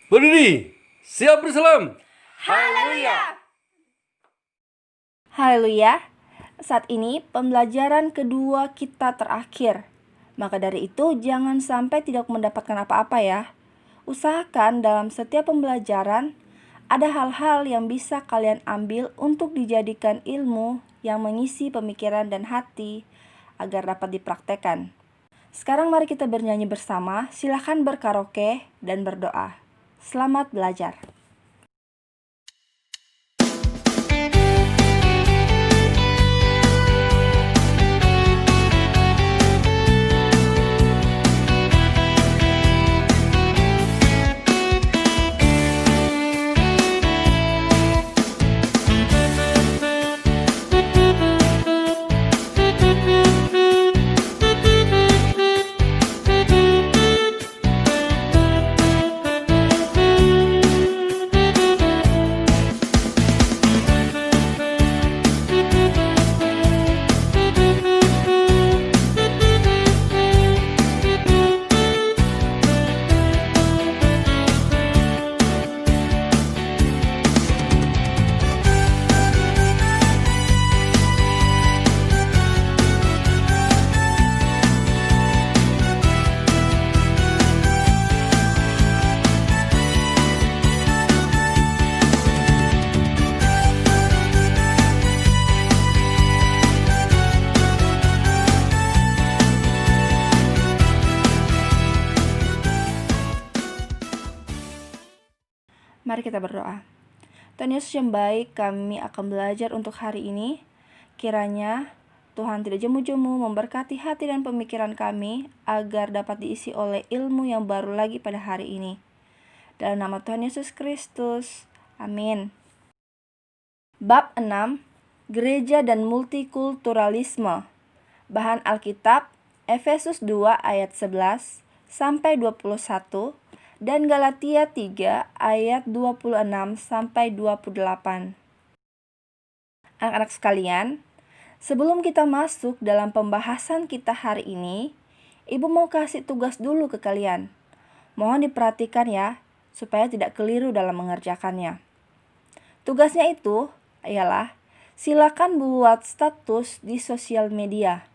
Berdiri, siap bersalam. Haleluya! Haleluya! Saat ini pembelajaran kedua kita terakhir. Maka dari itu jangan sampai tidak mendapatkan apa-apa ya. Usahakan dalam setiap pembelajaran ada hal-hal yang bisa kalian ambil untuk dijadikan ilmu yang mengisi pemikiran dan hati agar dapat dipraktekkan. Sekarang mari kita bernyanyi bersama, silakan berkaraoke dan berdoa. Selamat belajar. Mari kita berdoa. Tuhan Yesus yang baik, kami akan belajar untuk hari ini. Kiranya Tuhan tidak jemu-jemu memberkati hati dan pemikiran kami agar dapat diisi oleh ilmu yang baru lagi pada hari ini. Dalam nama Tuhan Yesus Kristus. Amin. Bab 6. Gereja dan multikulturalisme. Bahan Alkitab Efesus 2 ayat 11 sampai 21 dan Galatia 3 ayat 26 sampai 28. Anak-anak sekalian, sebelum kita masuk dalam pembahasan kita hari ini, Ibu mau kasih tugas dulu ke kalian. Mohon diperhatikan ya, supaya tidak keliru dalam mengerjakannya. Tugasnya itu ialah silakan buat status di sosial media.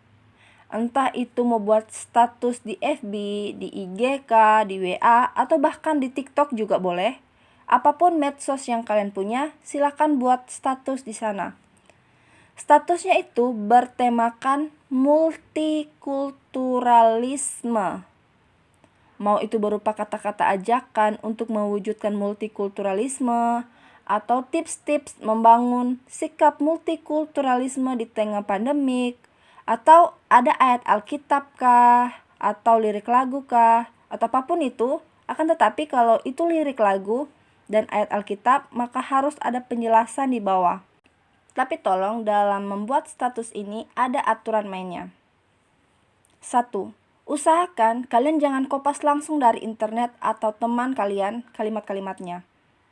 Entah itu mau buat status di FB, di IGK, di WA, atau bahkan di TikTok juga boleh. Apapun medsos yang kalian punya, silakan buat status di sana. Statusnya itu bertemakan multikulturalisme. Mau itu berupa kata-kata ajakan untuk mewujudkan multikulturalisme, atau tips-tips membangun sikap multikulturalisme di tengah pandemik, atau ada ayat Alkitab kah, atau lirik lagu kah, atau apapun itu. Akan tetapi kalau itu lirik lagu dan ayat Alkitab, maka harus ada penjelasan di bawah. Tapi tolong dalam membuat status ini ada aturan mainnya. 1. Usahakan kalian jangan kopas langsung dari internet atau teman kalian kalimat-kalimatnya.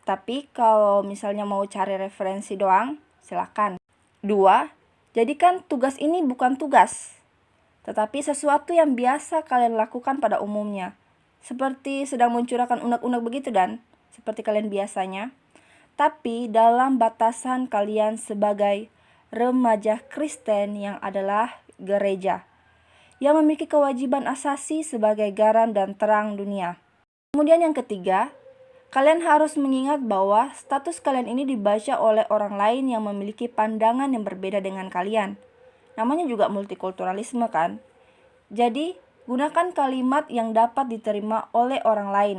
Tapi kalau misalnya mau cari referensi doang, silakan. 2. Jadikan tugas ini bukan tugas, tetapi sesuatu yang biasa kalian lakukan pada umumnya. Seperti sedang mencurahkan unek-unek begitu dan seperti kalian biasanya. Tapi dalam batasan kalian sebagai remaja Kristen yang adalah gereja, yang memiliki kewajiban asasi sebagai garam dan terang dunia. Kemudian yang ketiga, kalian harus mengingat bahwa status kalian ini dibaca oleh orang lain yang memiliki pandangan yang berbeda dengan kalian. Namanya juga multikulturalisme kan? Jadi, gunakan kalimat yang dapat diterima oleh orang lain.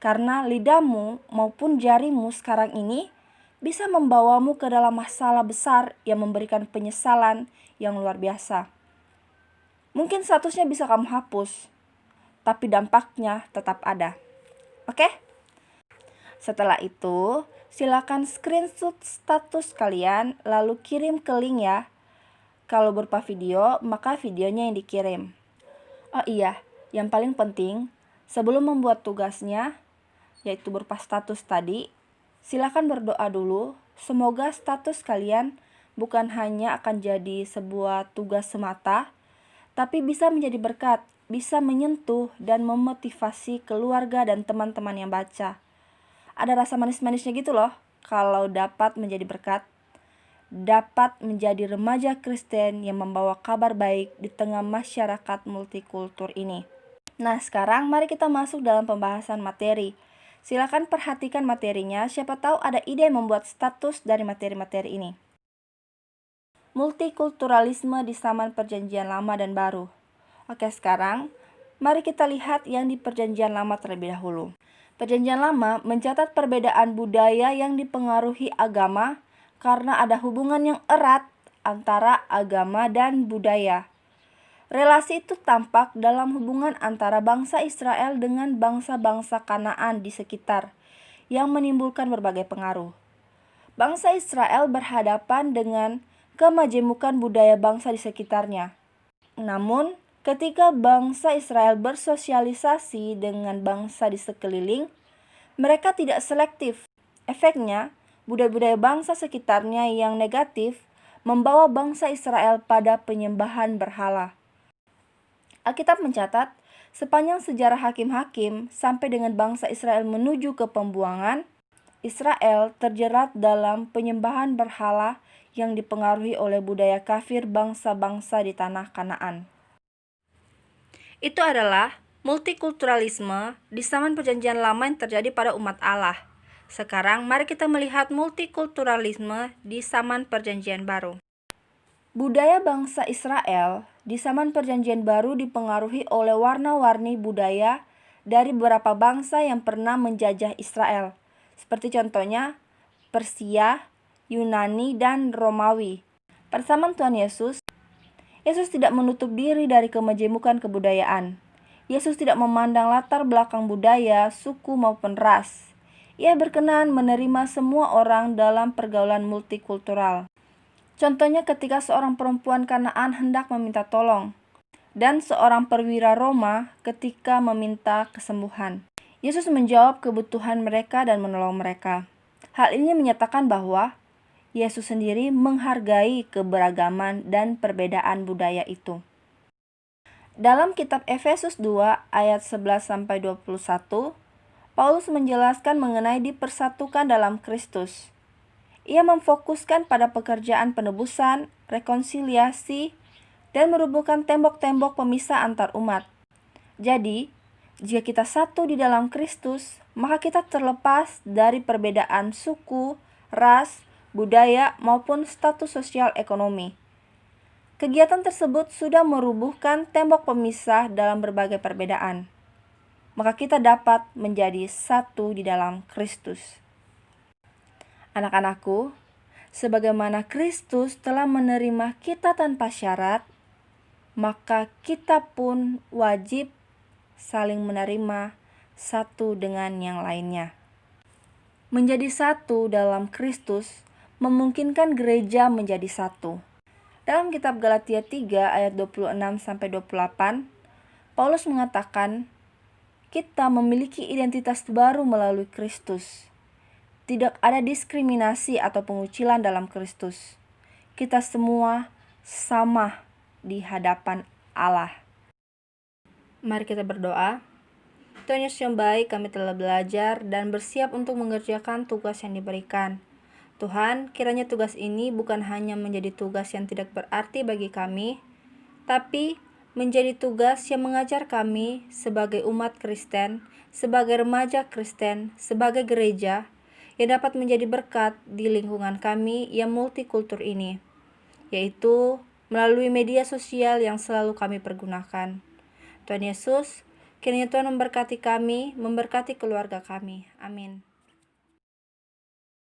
Karena lidahmu maupun jarimu sekarang ini bisa membawamu ke dalam masalah besar yang memberikan penyesalan yang luar biasa. Mungkin statusnya bisa kamu hapus, tapi dampaknya tetap ada. Oke? Setelah itu, silakan screenshot status kalian lalu kirim ke link ya. Kalau berupa video, maka videonya yang dikirim. Oh iya, yang paling penting, sebelum membuat tugasnya, yaitu berupa status tadi, silakan berdoa dulu. Semoga status kalian bukan hanya akan jadi sebuah tugas semata, tapi bisa menjadi berkat, bisa menyentuh dan memotivasi keluarga dan teman-teman yang baca. ada rasa manis-manisnya gitu loh kalau dapat menjadi berkat, dapat menjadi remaja Kristen yang membawa kabar baik di tengah masyarakat multikultur ini. Nah, sekarang mari kita masuk dalam pembahasan materi. Silakan perhatikan materinya, siapa tahu ada ide yang membuat status dari materi-materi ini. Multikulturalisme di zaman Perjanjian Lama dan Baru. Oke, sekarang mari kita lihat yang di Perjanjian Lama terlebih dahulu. Perjanjian Lama mencatat perbedaan budaya yang dipengaruhi agama karena ada hubungan yang erat antara agama dan budaya. Relasi itu tampak dalam hubungan antara bangsa Israel dengan bangsa-bangsa Kanaan di sekitar, yang menimbulkan berbagai pengaruh. Bangsa Israel berhadapan dengan kemajemukan budaya bangsa di sekitarnya. Namun, ketika bangsa Israel bersosialisasi dengan bangsa di sekeliling, mereka tidak selektif. Efeknya, budaya-budaya bangsa sekitarnya yang negatif membawa bangsa Israel pada penyembahan berhala. Alkitab mencatat, sepanjang sejarah hakim-hakim sampai dengan bangsa Israel menuju ke pembuangan, Israel terjerat dalam penyembahan berhala yang dipengaruhi oleh budaya kafir bangsa-bangsa di tanah Kanaan. Itu adalah multikulturalisme di zaman Perjanjian Lama yang terjadi pada umat Allah. Sekarang mari kita melihat multikulturalisme di zaman Perjanjian Baru. Budaya bangsa Israel di zaman Perjanjian Baru dipengaruhi oleh warna-warni budaya dari beberapa bangsa yang pernah menjajah Israel, seperti contohnya Persia, Yunani, dan Romawi. Pada zaman Tuhan Yesus tidak menutup diri dari kemajemukan kebudayaan. Yesus tidak memandang latar belakang budaya, suku, maupun ras. Ia berkenan menerima semua orang dalam pergaulan multikultural. Contohnya ketika seorang perempuan Kanaan hendak meminta tolong, dan seorang perwira Roma ketika meminta kesembuhan. Yesus menjawab kebutuhan mereka dan menolong mereka. Hal ini menyatakan bahwa Yesus sendiri menghargai keberagaman dan perbedaan budaya itu. Dalam kitab Efesus 2 ayat 11-21, Paulus menjelaskan mengenai dipersatukan dalam Kristus. Ia memfokuskan pada pekerjaan penebusan, rekonsiliasi, dan merubuhkan tembok-tembok pemisah antar umat. Jadi, jika kita satu di dalam Kristus, maka kita terlepas dari perbedaan suku, ras, budaya, maupun status sosial ekonomi. Kegiatan tersebut sudah merubuhkan tembok pemisah dalam berbagai perbedaan. Maka kita dapat menjadi satu di dalam Kristus. Anak-anakku, sebagaimana Kristus telah menerima kita tanpa syarat, maka kita pun wajib saling menerima satu dengan yang lainnya. Menjadi satu dalam Kristus memungkinkan gereja menjadi satu. Dalam kitab Galatia 3 ayat 26-28, Paulus mengatakan, kita memiliki identitas baru melalui Kristus. Tidak ada diskriminasi atau pengucilan dalam Kristus. Kita semua sama di hadapan Allah. Mari kita berdoa. Tuhan Yesus yang baik, kami telah belajar dan bersiap untuk mengerjakan tugas yang diberikan. Tuhan, kiranya tugas ini bukan hanya menjadi tugas yang tidak berarti bagi kami, tapi menjadi tugas yang mengajar kami sebagai umat Kristen, sebagai remaja Kristen, sebagai gereja, yang dapat menjadi berkat di lingkungan kami yang multikultur ini, yaitu melalui media sosial yang selalu kami pergunakan. Tuhan Yesus, kiranya Tuhan memberkati kami, memberkati keluarga kami. Amin.